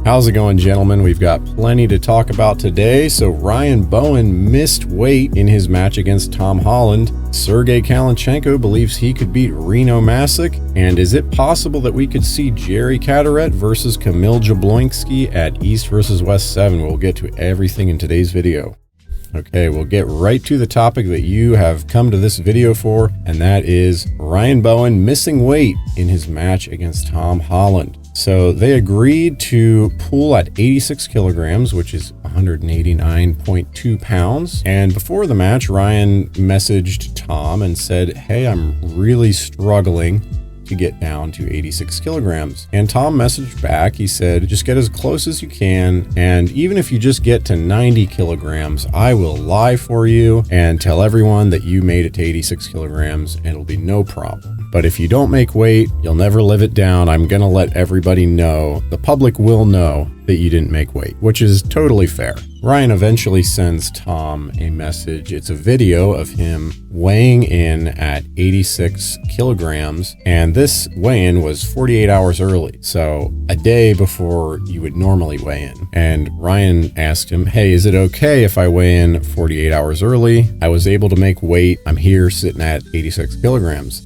How's it going, gentlemen? We've got plenty to talk about today. So Ryan Bowen missed weight in his match against Tom Holland. Sergei believes he could beat Reno Masick. And is it possible that we could see Jerry Caderet versus Kamil at East vs. West 7? We'll get to everything in today's video. Okay, we'll get right to the topic that you have come to this video for, and that is Ryan Bowen missing weight in his match against Tom Holland. So they agreed to pool at 86 kilograms, which is 189.2 pounds. And before the match, Ryan messaged Tom and said, "Hey, I'm really struggling to get down to 86 kilograms. And Tom messaged back. He said, just get as close as you can. And even if you just get to 90 kilograms, I will lie for you and tell everyone that you made it to 86 kilograms and it'll be no problem. But if you don't make weight, you'll never live it down. I'm going to let everybody know. The public will know that you didn't make weight," which is totally fair. Ryan eventually sends Tom a message. It's a video of him weighing in at 86 kilograms, and this weigh-in was 48 hours early, so a day before you would normally weigh in. And Ryan asked him, "Hey, is it okay if I weigh in 48 hours early? I was able to make weight. I'm here sitting at 86 kilograms.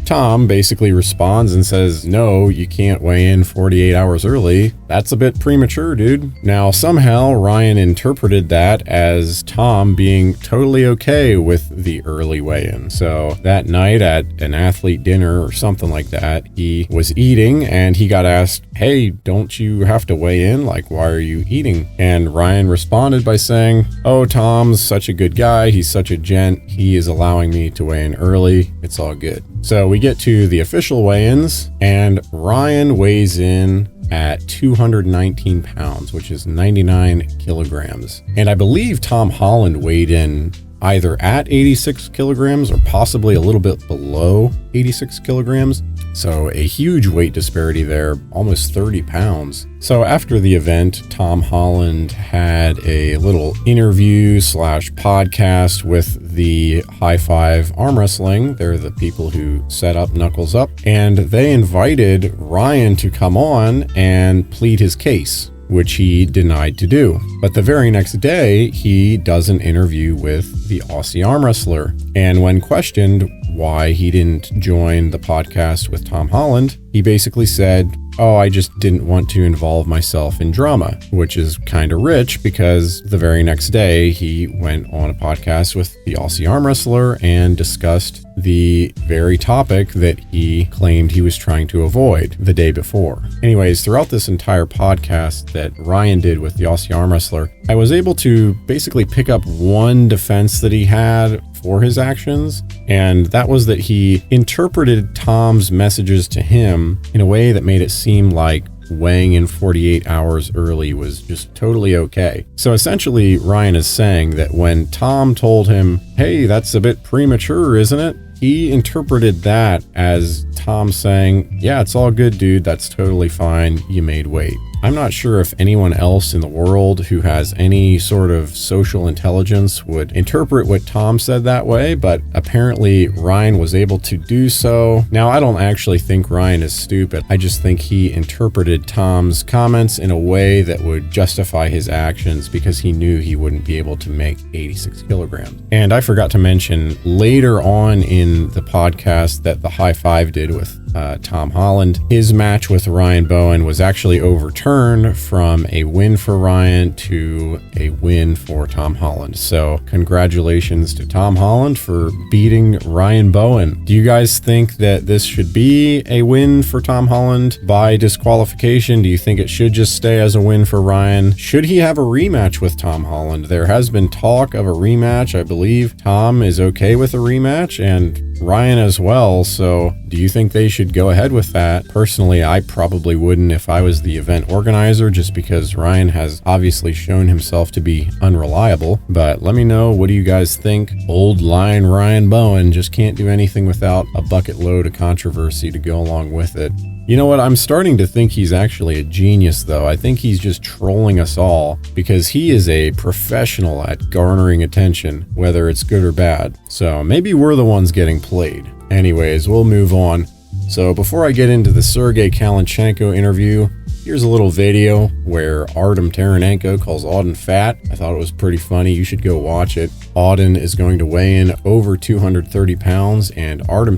Tom basically responds and says, "No, you can't weigh in 48 hours early. That's a bit premature, dude." Now, somehow Ryan interpreted that as Tom being totally okay with the early weigh-in. So that night at an athlete dinner or something like that, he was eating and he got asked, "Hey, don't you have to weigh in? Like, why are you eating?" And Ryan responded by saying, "Oh, Tom's such a good guy. He's such a gent. He is allowing me to weigh in early. It's all good." So we get to the official weigh-ins, and Ryan weighs in at 219 pounds, which is 99 kilograms. And I believe Tom Holland weighed in either at 86 kilograms or possibly a little bit below 86 kilograms. So a huge weight disparity there, almost 30 pounds. So after the event, Tom Holland had a little interview / podcast with the High Five Arm Wrestling. They're the people who set up Knuckles Up, and they invited Ryan to come on and plead his case, which he denied to do. But the very next day, he does an interview with the Aussie arm wrestler. And when questioned why he didn't join the podcast with Tom Holland, he basically said, "Oh, I just didn't want to involve myself in drama," which is kind of rich because the very next day he went on a podcast with the Aussie arm wrestler and discussed the very topic that he claimed he was trying to avoid the day before. Anyways, throughout this entire podcast that Ryan did with the Aussie arm wrestler, I was able to basically pick up one defense that he had for his actions, and that was that he interpreted Tom's messages to him in a way that made it seem like weighing in 48 hours early was just totally okay. So essentially, Ryan is saying that when Tom told him, "Hey, that's a bit premature, isn't it?" he interpreted that as Tom saying, "Yeah, it's all good, dude. That's totally fine. You made weight." I'm not sure if anyone else in the world who has any sort of social intelligence would interpret what Tom said that way, but apparently Ryan was able to do so. Now, I don't actually think Ryan is stupid. I just think he interpreted Tom's comments in a way that would justify his actions because he knew he wouldn't be able to make 86 kilograms. And I forgot to mention later on in the podcast that the High Five did with Tom Holland, his match with Ryan Bowen was actually overturned from a win for Ryan to a win for Tom Holland. So congratulations to Tom Holland for beating Ryan Bowen. Do you guys think that this should be a win for Tom Holland by disqualification? Do you think it should just stay as a win for Ryan? Should he have a rematch with Tom Holland? There has been talk of a rematch. I believe Tom is okay with a rematch and Ryan as well. So do you think they should go ahead with that? Personally, I probably wouldn't if I was the event organizer, just because Ryan has obviously shown himself to be unreliable. But let me know, what do you guys think? Old line Ryan Bowen just can't do anything without a bucket load of controversy to go along with it. You know what? I'm starting to think he's actually a genius, though. I think he's just trolling us all because he is a professional at garnering attention, whether it's good or bad. So maybe we're the ones getting played. Anyways, we'll move on. So before I get into the Sergei interview, Here's a little video where Artem calls Auden fat. I thought it was pretty funny. You should go watch it. Auden is going to weigh in over 230 pounds, and Artem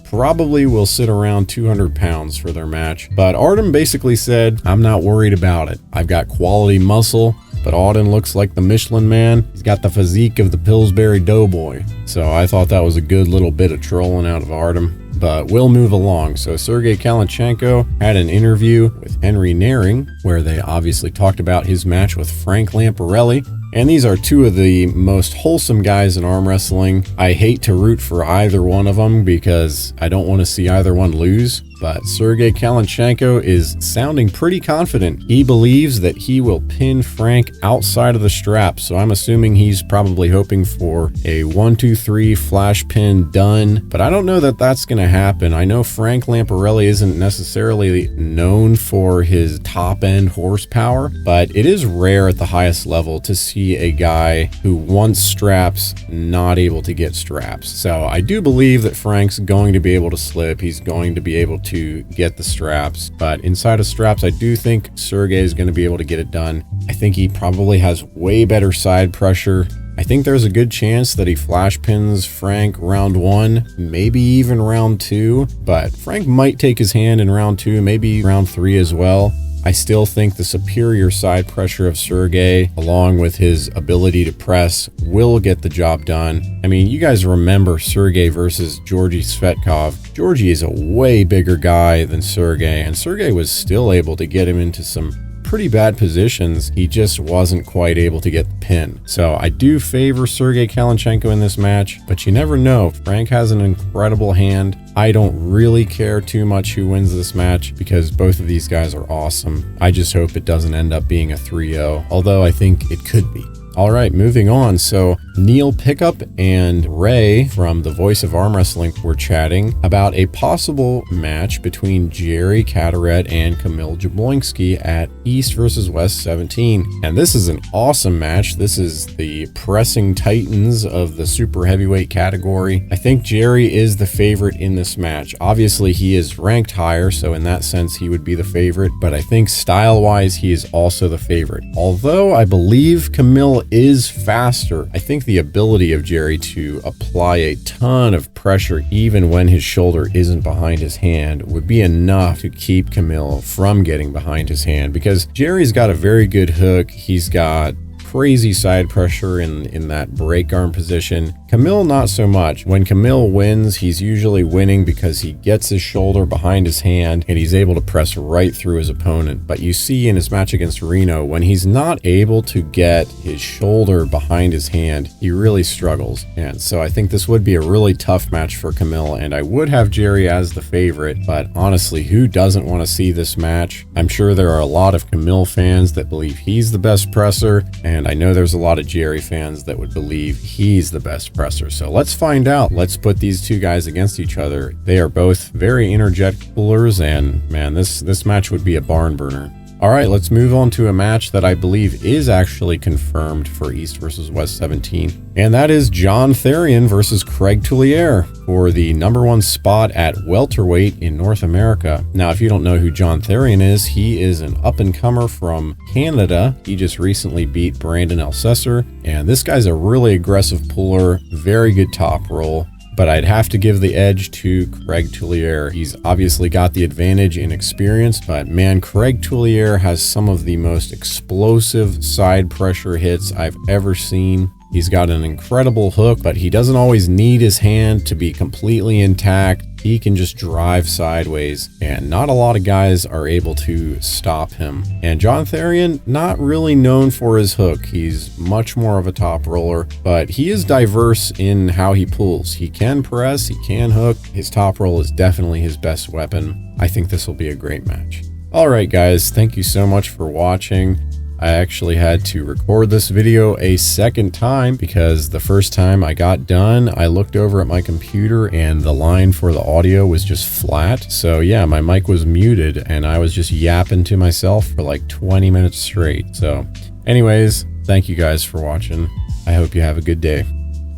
probably will sit around 200 pounds for their match. But Artem basically said, I'm not worried about it. I've got quality muscle, but Auden looks like the Michelin Man. He's got the physique of the Pillsbury Doughboy. So I thought that was a good little bit of trolling out of Artem. But we'll move along. So Sergei had an interview with Henry Naring, where they obviously talked about his match with Frank Lamparelli. And these are two of the most wholesome guys in arm wrestling. I hate to root for either one of them because I don't want to see either one lose. But Sergei is sounding pretty confident. He believes that he will pin Frank outside of the strap. So I'm assuming he's probably hoping for a 1-2-3 flash pin done. But I don't know that that's going to happen. I know Frank Lamparelli isn't necessarily known for his top end horsepower, but it is rare at the highest level to see a guy who wants straps not able to get straps. So I do believe that Frank's going to be able to slip. He's going to be able to get the straps, but inside of straps, I do think Sergei is going to be able to get it done. I think he probably has way better side pressure. I think there's a good chance that he flash pins Frank round 1, maybe even round 2, but Frank might take his hand in round 2, maybe round 3 as well. I still think the superior side pressure of Sergei, along with his ability to press, will get the job done. I mean, you guys remember Sergei versus Georgi Svetkov. Georgi is a way bigger guy than Sergei, and Sergei was still able to get him into some pretty bad positions. He just wasn't quite able to get the pin. So I do favor Sergei in this match, but you never know. Frank has an incredible hand. I don't really care too much who wins this match because both of these guys are awesome. I just hope it doesn't end up being a 3-0, although I think it could be. All right, moving on. So Neil Pickup and Ray from The Voice of Arm Wrestling were chatting about a possible match between Jerry Cataret and Kamil Jabloinski at East vs. West 17. And this is an awesome match. This is the pressing titans of the super heavyweight category. I think Jerry is the favorite in this match. Obviously, he is ranked higher, so in that sense, he would be the favorite. But I think style-wise, he is also the favorite. Although I believe Kamil is faster, I think the ability of Jerry to apply a ton of pressure even when his shoulder isn't behind his hand would be enough to keep Kamil from getting behind his hand, because Jerry's got a very good hook. He's got crazy side pressure in that break arm position. Kamil, not so much. When Kamil wins, he's usually winning because he gets his shoulder behind his hand and he's able to press right through his opponent. But you see in his match against Reno, when he's not able to get his shoulder behind his hand, he really struggles. And so I think this would be a really tough match for Kamil, and I would have Jerry as the favorite, but honestly, who doesn't want to see this match? I'm sure there are a lot of Kamil fans that believe he's the best presser, and I know there's a lot of Jerry fans that would believe he's the best presser. So let's find out. Let's put these two guys against each other. They are both very energetic pullers, and man, this match would be a barn burner. All right, let's move on to a match that I believe is actually confirmed for East versus West 17. And that is John Therian versus Craig Tullier for the #1 spot at welterweight in North America. Now, if you don't know who John Therian is, he is an up-and-comer from Canada. He just recently beat Brandon Alcesser, and this guy's a really aggressive puller, very good top roll. But I'd have to give the edge to Craig Tullier. He's obviously got the advantage in experience, but man, Craig Tullier has some of the most explosive side pressure hits I've ever seen. He's got an incredible hook, but he doesn't always need his hand to be completely intact. He can just drive sideways, and not a lot of guys are able to stop him. And John Therian, not really known for his hook. He's much more of a top roller, but he is diverse in how he pulls. He can press, he can hook. His top roll is definitely his best weapon. I think this will be a great match. All right, guys, thank you so much for watching. I actually had to record this video a second time because the first time I got done, I looked over at my computer and the line for the audio was just flat. So yeah, my mic was muted and I was just yapping to myself for like 20 minutes straight. So anyways, thank you guys for watching. I hope you have a good day.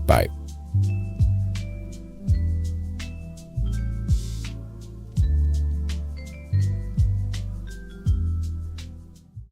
Bye.